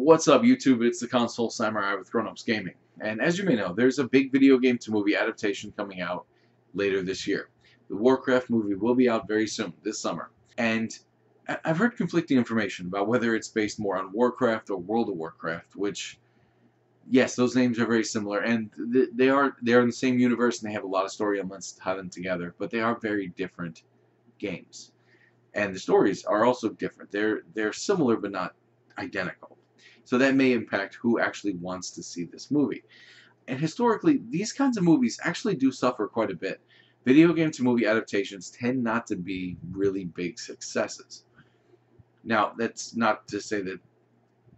What's up, YouTube? It's the Console Samurai with Grown Ups Gaming. And as you may know, there's a big video game to movie adaptation coming out later this year. The Warcraft movie will be out very soon, this summer. And I've heard conflicting information about whether it's based more on Warcraft or World of Warcraft, which, yes, those names are very similar, and they are in the same universe, and they have a lot of story elements to tie them together, but they are very different games. And the stories are also different. They're similar, but not identical. So that may impact who actually wants to see this movie. And historically, these kinds of movies actually do suffer quite a bit. Video game to movie adaptations tend not to be really big successes. Now, that's not to say that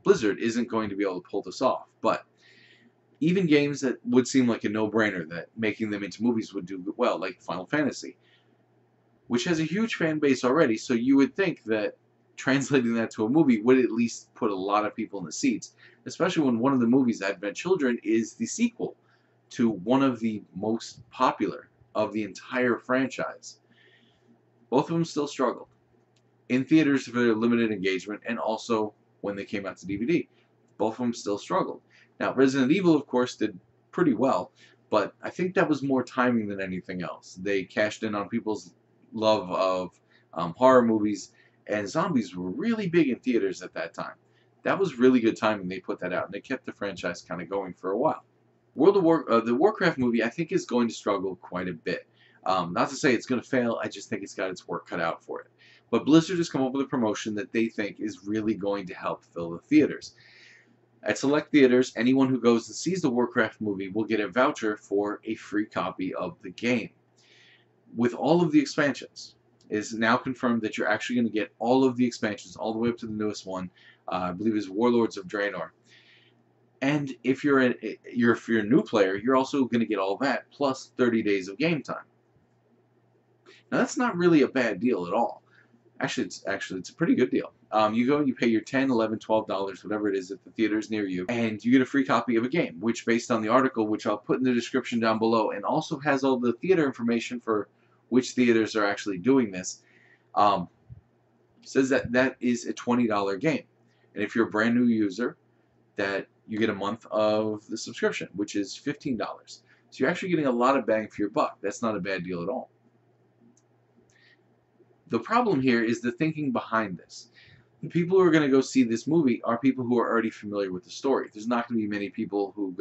Blizzard isn't going to be able to pull this off, but even games that would seem like a no-brainer that making them into movies would do well, like Final Fantasy, which has a huge fan base already, so you would think that translating that to a movie would at least put a lot of people in the seats, especially when one of the movies, Advent Children, is the sequel to one of the most popular of the entire franchise. Both of them still struggled. In theaters for their limited engagement, and also when they came out to DVD. Both of them still struggled. Now, Resident Evil, of course, did pretty well, but I think that was more timing than anything else. They cashed in on people's love of horror movies, and zombies were really big in theaters at that time. That was really good timing. They put that out, and they kept the franchise kind of going for a while. The Warcraft movie, I think, is going to struggle quite a bit. Not to say it's going to fail, I just think it's got its work cut out for it. But Blizzard has come up with a promotion that they think is really going to help fill the theaters. At select theaters, anyone who goes and sees the Warcraft movie will get a voucher for a free copy of the game. With all of the expansions, it is now confirmed that you're actually going to get all of the expansions, all the way up to the newest one, I believe is Warlords of Draenor. And if you're a new player, you're also going to get all that, plus 30 days of game time. Now that's not really a bad deal at all. Actually, it's a pretty good deal. You go and you pay your $10, $11, $12, whatever it is at the theaters near you, and you get a free copy of a game, which, based on the article, which I'll put in the description down below, and also has all the theater information for which theaters are actually doing this, says that that is a $20 game. And if you're a brand new user, that you get a month of the subscription, which is $15. So you're actually getting a lot of bang for your buck. That's not a bad deal at all. The problem here is the thinking behind this. The people who are going to go see this movie are people who are already familiar with the story. There's not going to be many people who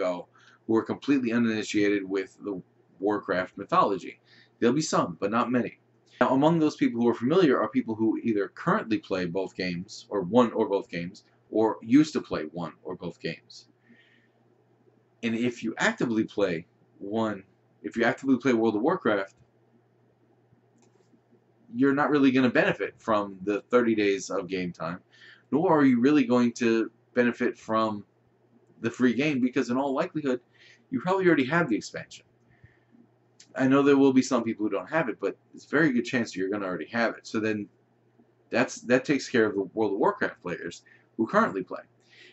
are completely uninitiated with the Warcraft mythology. There'll be some, but not many. Now, among those people who are familiar are people who either currently play both games, or one or both games, or used to play one or both games. And if you actively play World of Warcraft, you're not really going to benefit from the 30 days of game time, nor are you really going to benefit from the free game, because in all likelihood, you probably already have the expansion. I know there will be some people who don't have it, but it's a very good chance that you're going to already have it. So then that takes care of the World of Warcraft players who currently play.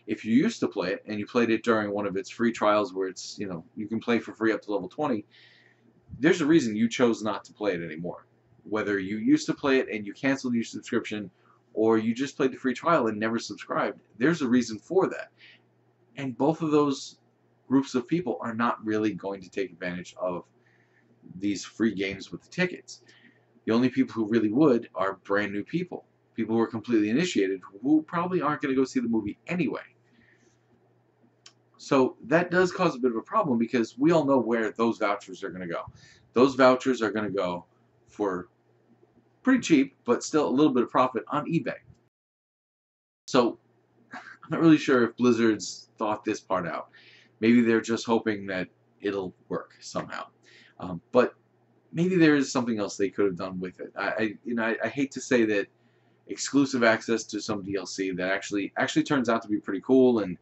If you used to play it, and you played it during one of its free trials where it's, you can play for free up to level 20, there's a reason you chose not to play it anymore. Whether you used to play it and you canceled your subscription, or you just played the free trial and never subscribed, there's a reason for that. And both of those groups of people are not really going to take advantage of these free games with the tickets. The only people who really would are brand new people. People who are completely initiated, who probably aren't going to go see the movie anyway. So that does cause a bit of a problem, because we all know where those vouchers are going to go. Those vouchers are going to go for pretty cheap, but still a little bit of profit on eBay. So I'm not really sure if Blizzard's thought this part out. Maybe they're just hoping that it'll work somehow. But maybe there is something else they could have done with it. I hate to say that exclusive access to some DLC that actually turns out to be pretty cool, and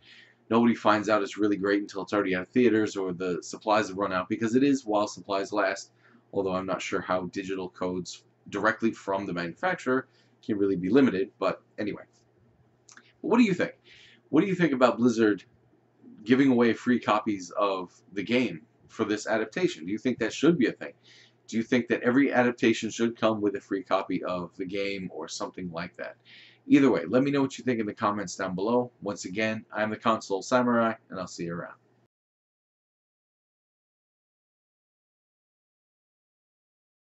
nobody finds out it's really great until it's already out of theaters or the supplies have run out, because it is while supplies last. Although I'm not sure how digital codes directly from the manufacturer can really be limited. But anyway, what do you think? What do you think about Blizzard giving away free copies of the game for this adaptation? Do you think that should be a thing? Do you think that every adaptation should come with a free copy of the game or something like that? Either way, let me know what you think in the comments down below. Once again, I'm the Console Samurai, and I'll see you around.